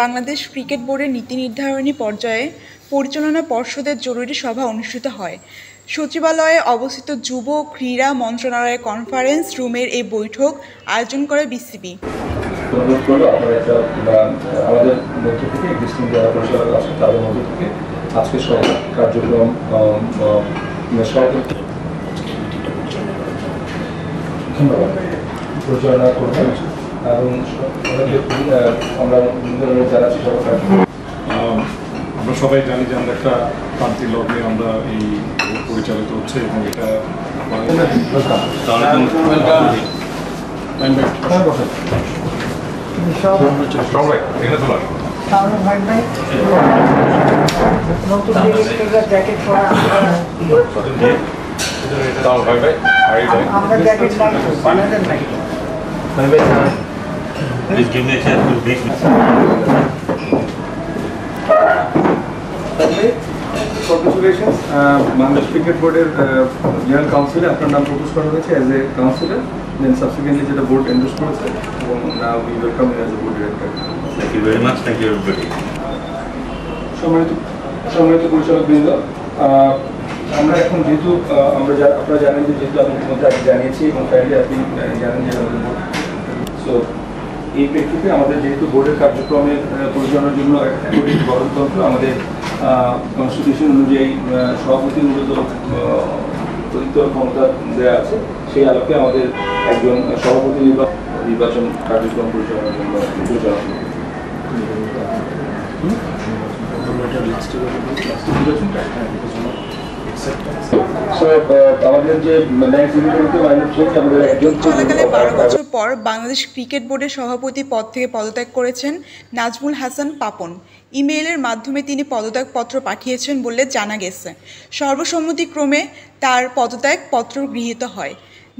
Bangladesh cricket বোর্ডের নীতি নির্ধারণী পর্যায়ে পরিচালনা পর্ষদের জরুরি সভা অনুষ্ঠিত হয়। সচিবালয়ে অবস্থিত যুব ক্রীড়া মন্ত্রণালয়ের কনফারেন্স রুমের এই বৈঠক আয়োজন করে বিসিবি। আমাদের মধ্য থেকে এক্সিস্টিং যারা পরিচালক আছে তাদের মধ্য থেকে আজকে সব কার্যক্রম পরিচালনা করবেন এবং আমরা যারা আমরা সবাই জানি যে আমরা একটা প্রান্তিক লগ্নে আমরা এই পরিচালিত হচ্ছে এবং এটা Please give me a chance to make this. Congratulations, Bangladesh Cricket Board General Council. আপনার নাম প্রপোজ করা হয়েছে as a councillor, then subsequently যেটা board endorse করেছে এবং now we welcome you as a board director. Thank you very much. Thank you everybody. সম্মানিত পরিচালক বৃন্দ, আমরা এখন যেহেতু আপনারা জানেন যে যেহেতু আমি ইতিমধ্যে আগে জানিয়েছি এবং ফাইনালি আপনি জানেন যে আমাদের বোর্ড, সো এই প্রেক্ষিতে আমাদের যেহেতু বোর্ডের কার্যক্রমের পরিচালনার জন্য একটা গঠনতন্ত্র আমাদের কনস্টিটিউশন অনুযায়ী সভাপতির মূলত অতিরিক্ত ক্ষমতা দেওয়া আছে, সেই আলোকে আমাদের একজন সভাপতি নির্বাচন কার্যক্রম পরিচালনার জন্য পরিচালনা চলাকালে 12 বছর পর বাংলাদেশ ক্রিকেট বোর্ডের সভাপতি পদ থেকে পদত্যাগ করেছেন নাজমুল হাসান পাপন। ইমেইলের মাধ্যমে তিনি পদত্যাগপত্র পাঠিয়েছেন বলে জানা গেছে। সর্বসম্মতিক্রমে তার পদত্যাগপত্র গৃহীত হয়।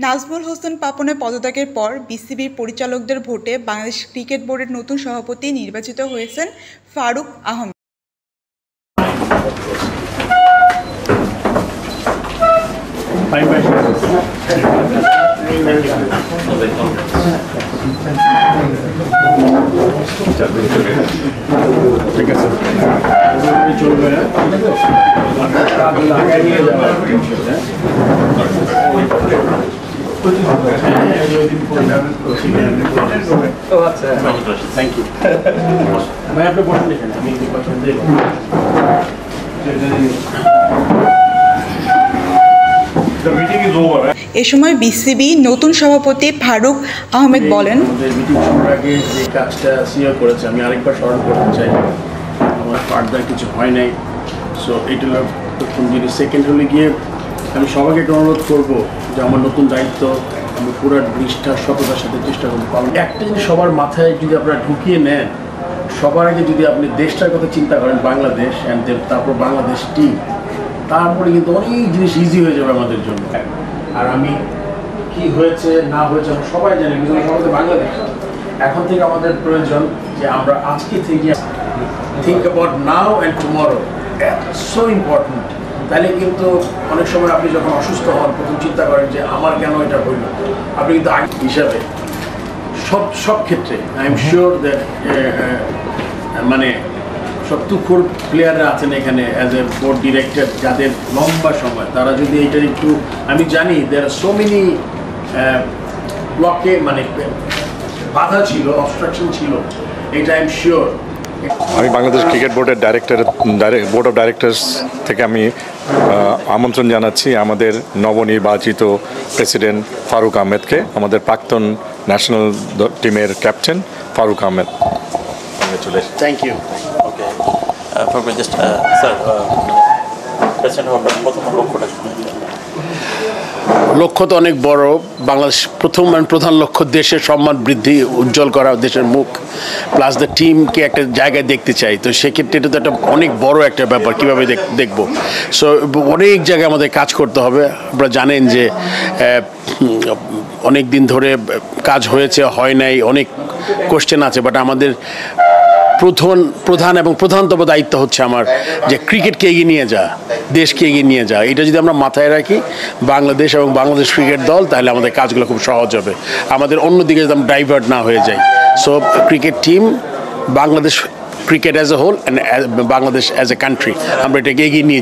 নাজমুল হোসেন পাপনের পদত্যাগের পর বিসিবির পরিচালকদের ভোটে বাংলাদেশ ক্রিকেট বোর্ডের নতুন সভাপতি নির্বাচিত হয়েছেন ফারুক আহমেদ। ঠিক আছে Thank you. এ সময় বিসিবি নতুন সভাপতি ফারুক আহমেদ বলেন, মিটিং শুরুর আগে যে কাজটা সিনিয়র করেছে আমি আরেকবার স্মরণ করতে চাই, আমার ফার্দার কিছু হয় নাই। সো এটা হলো প্রথম জিনিস। সেকেন্ড হলে গিয়ে আমি সবাইকে একটা অনুরোধ করবো যে আমার নতুন দায়িত্ব আমি পুরো নিষ্ঠার সততার সাথে চেষ্টা করবো। কারণ একটা জিনিস সবার মাথায় যদি আপনারা ঢুকিয়ে নেন, সবার আগে যদি আপনি দেশটার কথা চিন্তা করেন বাংলাদেশ অ্যান্ড তারপর বাংলাদেশ টিম, তারপরে কিন্তু অনেক জিনিস ইজি হয়ে যাবে আমাদের জন্য। আর আমি কি হয়েছে না হয়েছে আমরা সবাই জানি, কিন্তু সবাই বাংলাদেশ। এখন থেকে আমাদের প্রয়োজন যে আমরা আজকে থেকে think about now and tomorrow, so important. তাহলে কিন্তু অনেক সময় আপনি যখন অসুস্থ হন প্রথম চিন্তা করেন যে আমার কেন এটা হইল। আপনি কিন্তু আগে হিসাবে সব ক্ষেত্রে আই এম শিওর দ্যাট মানে সব তুখোর প্লেয়াররা আছেন এখানে অ্যাজ এ বোর্ড ডিরেক্টর, যাদের লম্বা সময় তারা যদি এইটা একটু, আমি জানি দেয়ার আর সো মেনি ব্লকে মানে বাধা ছিল, অবস্ট্রাকশন ছিল, এটা আই এম শিওর। আমি বাংলাদেশ ক্রিকেট বোর্ডের বোর্ড অফ ডাইরেক্টরস থেকে আমি আমন্ত্রণ জানাচ্ছি আমাদের নবনির্বাচিত প্রেসিডেন্ট ফারুক আহমেদকে, আমাদের প্রাক্তন ন্যাশনাল টিমের captain Faruk Ahmed. Thank you. লক্ষ্য তো অনেক বড়। বাংলাদেশ প্রধান লক্ষ্য দেশের সম্মান বৃদ্ধি, উজ্জ্বল করা, দেশের মুখ প্লাস দ্য টিমকে একটা জায়গায় দেখতে চাই। তো সেক্ষেত্রে এটা তো একটা অনেক বড় একটা ব্যাপার, কীভাবে দেখবো। সো অনেক জায়গায় আমাদের কাজ করতে হবে। আপনারা জানেন যে অনেক দিন ধরে কাজ হয়েছে, হয় নাই, অনেক কোশ্চেন আছে। বাট আমাদের প্রধান এবং প্রধানতম দায়িত্ব হচ্ছে আমার যে ক্রিকেটকে এগিয়ে নিয়ে যা, দেশকে এগিয়ে নিয়ে যা। এটা যদি আমরা মাথায় রাখি বাংলাদেশ এবং বাংলাদেশ ক্রিকেট দল, তাহলে আমাদের কাজগুলো খুব সহজ হবে, আমাদের অন্যদিকে যদি আমরা ডাইভার্ট না হয়ে যাই। So cricket team Bangladesh cricket as a whole and Bangladesh as a country আমরা এটাকে এগিয়ে নিয়ে